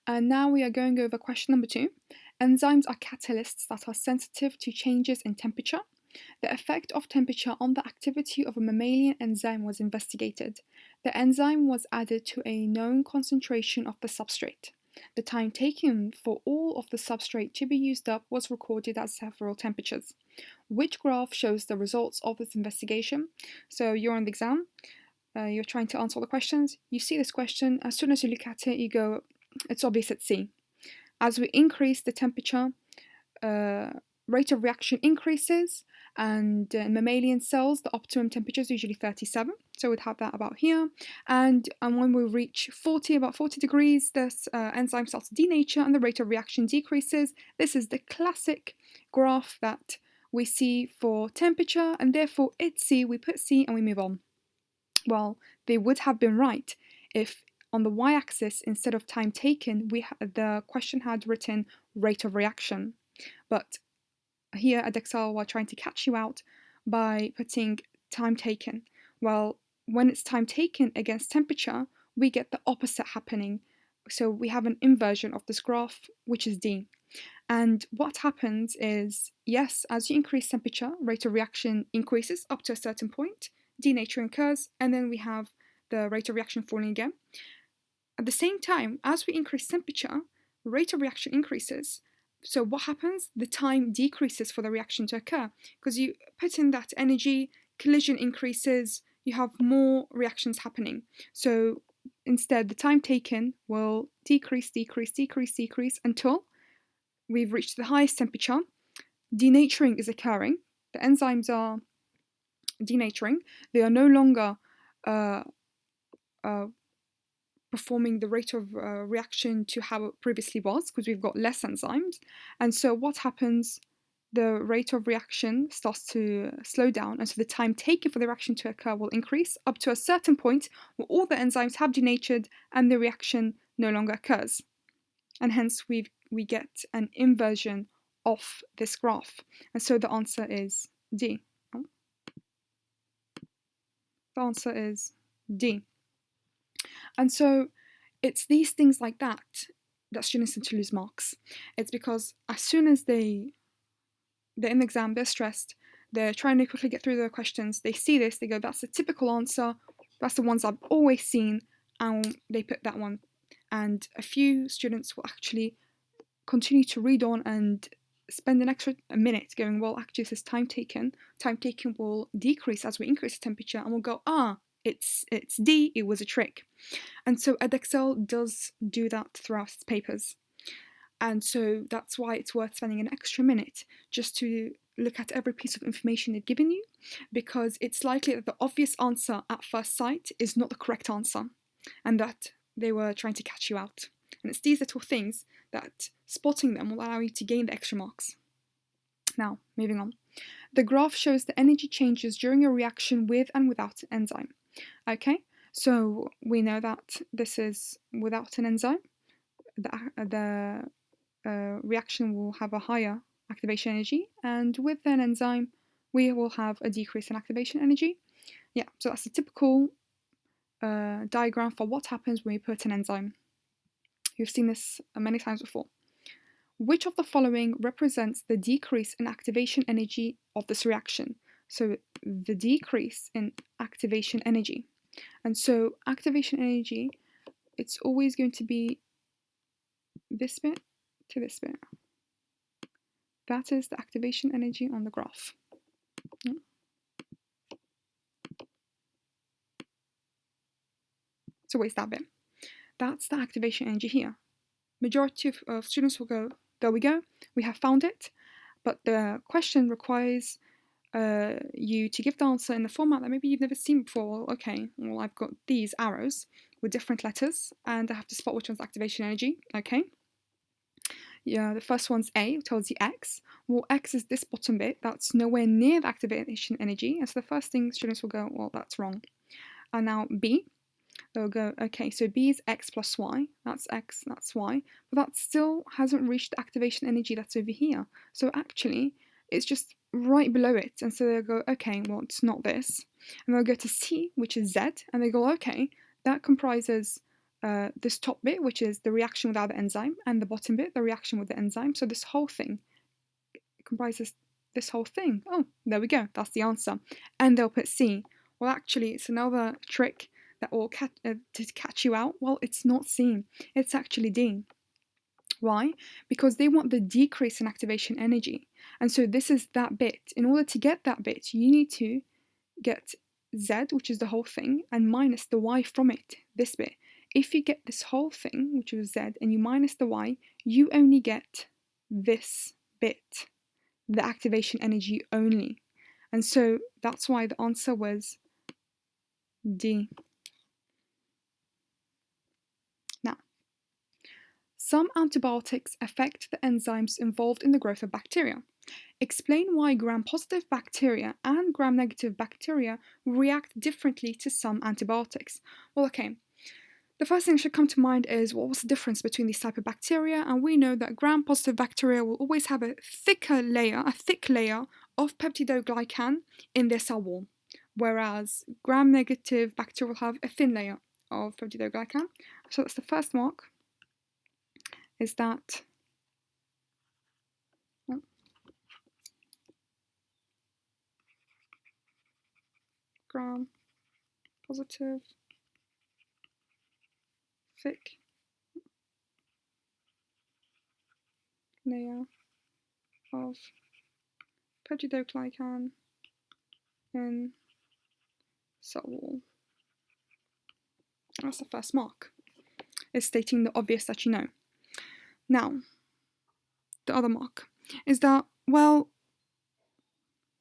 And now we are going over question number 2. Enzymes are catalysts that are sensitive to changes in temperature. The effect of temperature on the activity of a mammalian enzyme was investigated. The enzyme was added to a known concentration of the substrate. The time taken for all of the substrate to be used up was recorded at several temperatures. Which graph shows the results of this investigation? So you're on the exam, you're trying to answer all the questions. You see this question, as soon as you look at it, you go, it's obvious it's C. As we increase the temperature, rate of reaction increases, and in mammalian cells, the optimum temperature is usually 37. So we'd have that about here. And when we reach about 40 degrees, this enzyme starts to denature and the rate of reaction decreases. This is the classic graph that we see for temperature, and therefore it's C. We put C and we move on. Well, they would have been right if on the y-axis, instead of time taken, the question had written rate of reaction. But here at Edexcel, we're trying to catch you out by putting time taken. Well, when it's time taken against temperature, we get the opposite happening. So we have an inversion of this graph, which is D. And what happens is, yes, as you increase temperature, rate of reaction increases up to a certain point, denaturing occurs, and then we have the rate of reaction falling again. At the same time, as we increase temperature, rate of reaction increases. So what happens? The time decreases for the reaction to occur, because you put in that energy, collision increases, you have more reactions happening. So instead, the time taken will decrease until we've reached the highest temperature. Denaturing is occurring. The enzymes are denaturing. They are no longer performing the rate of reaction to how it previously was, because we've got less enzymes. And so what happens? The rate of reaction starts to slow down, and so the time taken for the reaction to occur will increase up to a certain point where all the enzymes have denatured and the reaction no longer occurs. And hence we get an inversion of this graph. And so the answer is D. The answer is D. And so it's these things like that students tend to lose marks. It's because as soon as they're in the exam, they're stressed, they're trying to quickly get through their questions, they see this, they go, that's a typical answer, that's the ones I've always seen, and they put that one. And a few students will actually continue to read on and spend an extra minute going, well, actually this is time taken will decrease as we increase the temperature, and we'll go, it's D, it was a trick. And so Edexcel does do that throughout its papers. And so that's why it's worth spending an extra minute just to look at every piece of information they've given you, because it's likely that the obvious answer at first sight is not the correct answer, and that they were trying to catch you out. And it's these little things that spotting them will allow you to gain the extra marks. Now, moving on. The graph shows the energy changes during a reaction with and without an enzyme. Okay, so we know that this is without an enzyme. The reaction will have a higher activation energy, and with an enzyme, we will have a decrease in activation energy. Yeah, so that's a typical diagram for what happens when we put an enzyme. You've seen this many times before. Which of the following represents the decrease in activation energy of this reaction? So the decrease in activation energy. And so activation energy, it's always going to be this bit to this bit. That is the activation energy on the graph. Yeah. So what's that bit? That's the activation energy here. Majority of students will go, there we go, we have found it. But the question requires you to give the answer in the format that maybe you've never seen before. Okay, well, I've got these arrows with different letters, and I have to spot which one's activation energy. Okay. Yeah, the first one's A, tells you X. Well, X is this bottom bit, that's nowhere near the activation energy. And so the first thing students will go, well, that's wrong. And now B, they'll go, okay, so B is X plus Y, that's X, that's Y, but that still hasn't reached the activation energy that's over here. So actually, it's just right below it. And so they'll go, okay, well, it's not this. And they'll go to C, which is Z, and they go, okay, that comprises this top bit, which is the reaction without the enzyme, and the bottom bit, the reaction with the enzyme. So this whole thing comprises this whole thing. Oh, there we go. That's the answer. And they'll put C. Well, actually, it's another trick that will to catch you out. Well, it's not C. It's actually D. Why? Because they want the decrease in activation energy. And so this is that bit. In order to get that bit, you need to get Z, which is the whole thing, and minus the Y from it, this bit. If you get this whole thing, which is Z, and you minus the Y, you only get this bit, the activation energy only. And so that's why the answer was D. Now, some antibiotics affect the enzymes involved in the growth of bacteria. Explain why gram-positive bacteria and gram-negative bacteria react differently to some antibiotics. Well, okay. The first thing that should come to mind is what's the difference between these type of bacteria, and we know that gram-positive bacteria will always have a thick layer of peptidoglycan in their cell wall, whereas gram-negative bacteria will have a thin layer of peptidoglycan. So that's the first mark, is that gram-positive thick layer of peptidoglycan in cell wall. That's the first mark. It's stating the obvious that you know. Now, the other mark is that, well,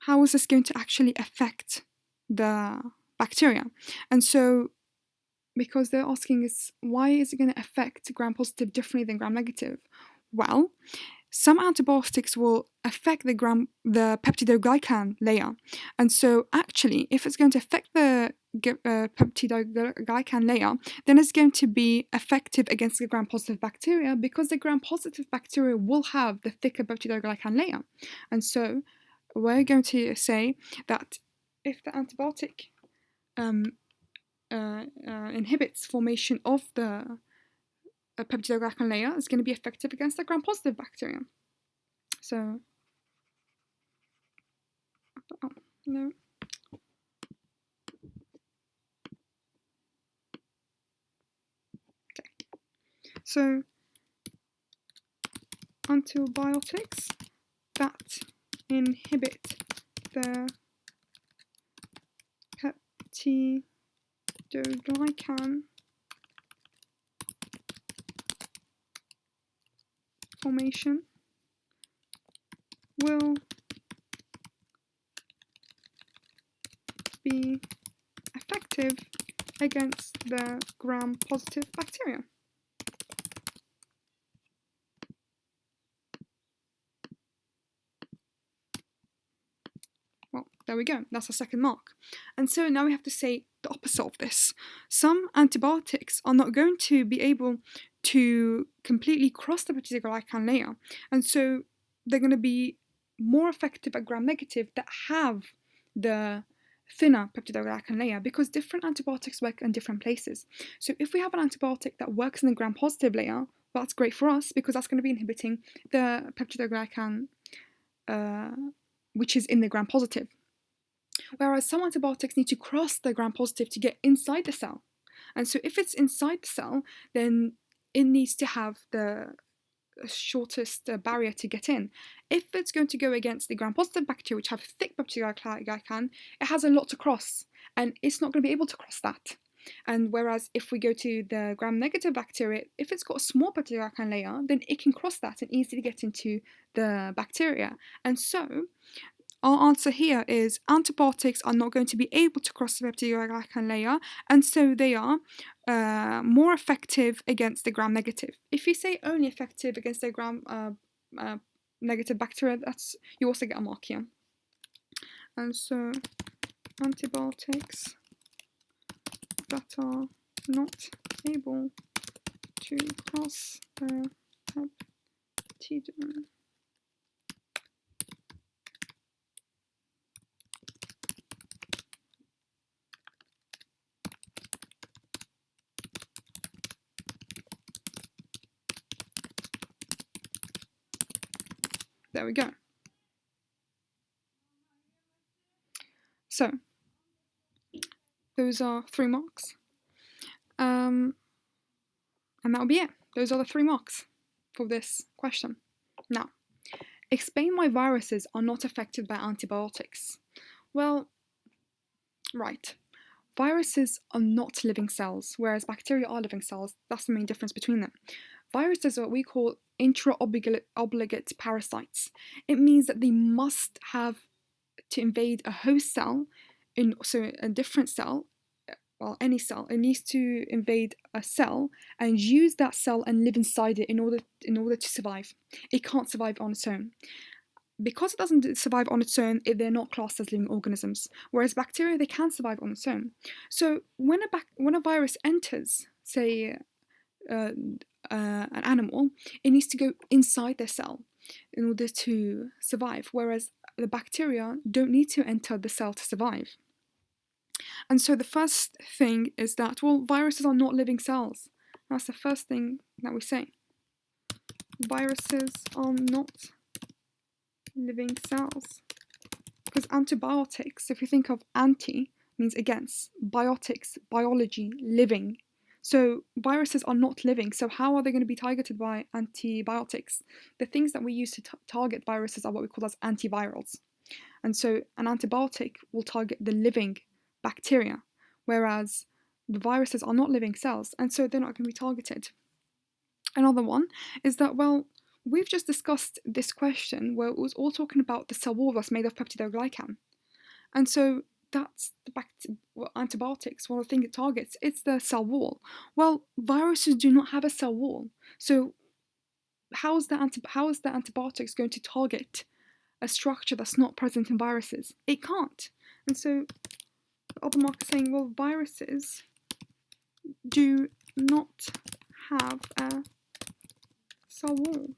how is this going to actually affect the bacteria? And so, because they're asking us, why is it going to affect gram-positive differently than gram-negative? Well, some antibiotics will affect the peptidoglycan layer. And so actually, if it's going to affect the peptidoglycan layer, then it's going to be effective against the gram-positive bacteria, because the gram-positive bacteria will have the thicker peptidoglycan layer. And so we're going to say that if the antibiotic inhibits formation of the peptidoglycan layer, it's going to be effective against the gram-positive bacteria. So, oh, no. Okay. So, antibiotics that inhibit the peptidoglycan formation will be effective against the gram-positive bacteria. Well, there we go. That's our second mark. And so now we have to say the opposite of this. Some antibiotics are not going to be able to completely cross the peptidoglycan layer. And so they're going to be more effective at gram-negative that have the thinner peptidoglycan layer, because different antibiotics work in different places. So if we have an antibiotic that works in the gram-positive layer, well, that's great for us, because that's going to be inhibiting the peptidoglycan which is in the gram-positive. Whereas some antibiotics need to cross the gram-positive to get inside the cell. And so if it's inside the cell, then it needs to have the shortest barrier to get in. If it's going to go against the gram-positive bacteria, which have thick peptidoglycan, it has a lot to cross, and it's not going to be able to cross that. And whereas if we go to the gram-negative bacteria, if it's got a small peptidoglycan layer, then it can cross that and easily get into the bacteria. And so our answer here is antibiotics are not going to be able to cross the peptidoglycan layer, and so they are more effective against the gram-negative. If you say only effective against the gram-negative bacteria, that's, you also get a mark here. And so antibiotics that are not able to cross the peptidoglycan There we go. So, those are 3 marks. And that'll be it. Those are the 3 marks for this question. Now, explain why viruses are not affected by antibiotics. Well, right. Viruses are not living cells, whereas bacteria are living cells. That's the main difference between them. Viruses are what we call intra-obligate parasites. It means that they must have to invade a host cell, so a different cell, well, any cell. It needs to invade a cell and use that cell and live inside it in order to survive. It can't survive on its own. Because it doesn't survive on its own, they're not classed as living organisms. Whereas bacteria, they can survive on its own. So when a virus enters, say, an animal, it needs to go inside their cell in order to survive. Whereas the bacteria don't need to enter the cell to survive. And so the first thing is that, well, viruses are not living cells. That's the first thing that we say. Viruses are not living cells. Because antibiotics, if you think of anti, means against, biotics, biology, living. So viruses are not living, so how are they going to be targeted by antibiotics? The things that we use to target viruses are what we call as antivirals. And so an antibiotic will target the living bacteria, whereas the viruses are not living cells, and so they're not going to be targeted. Another one is that, well, we've just discussed this question where it was all talking about the cell wall that's made of peptidoglycan. And so that's antibiotics, one of the things it targets, it's the cell wall. Well, viruses do not have a cell wall. So how is the antibiotics going to target a structure that's not present in viruses? It can't. And so the other mark is saying, well, viruses do not have a cell wall.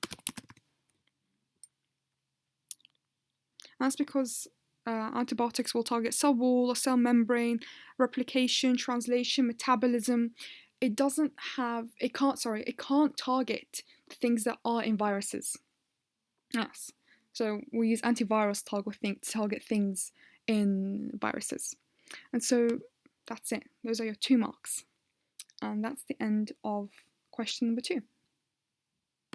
And that's because antibiotics will target cell wall or cell membrane, replication, translation, metabolism. It can't target the things that are in viruses. Yes. So we use antivirals to target things in viruses. And so that's it. Those are your 2 marks. And that's the end of question number 2.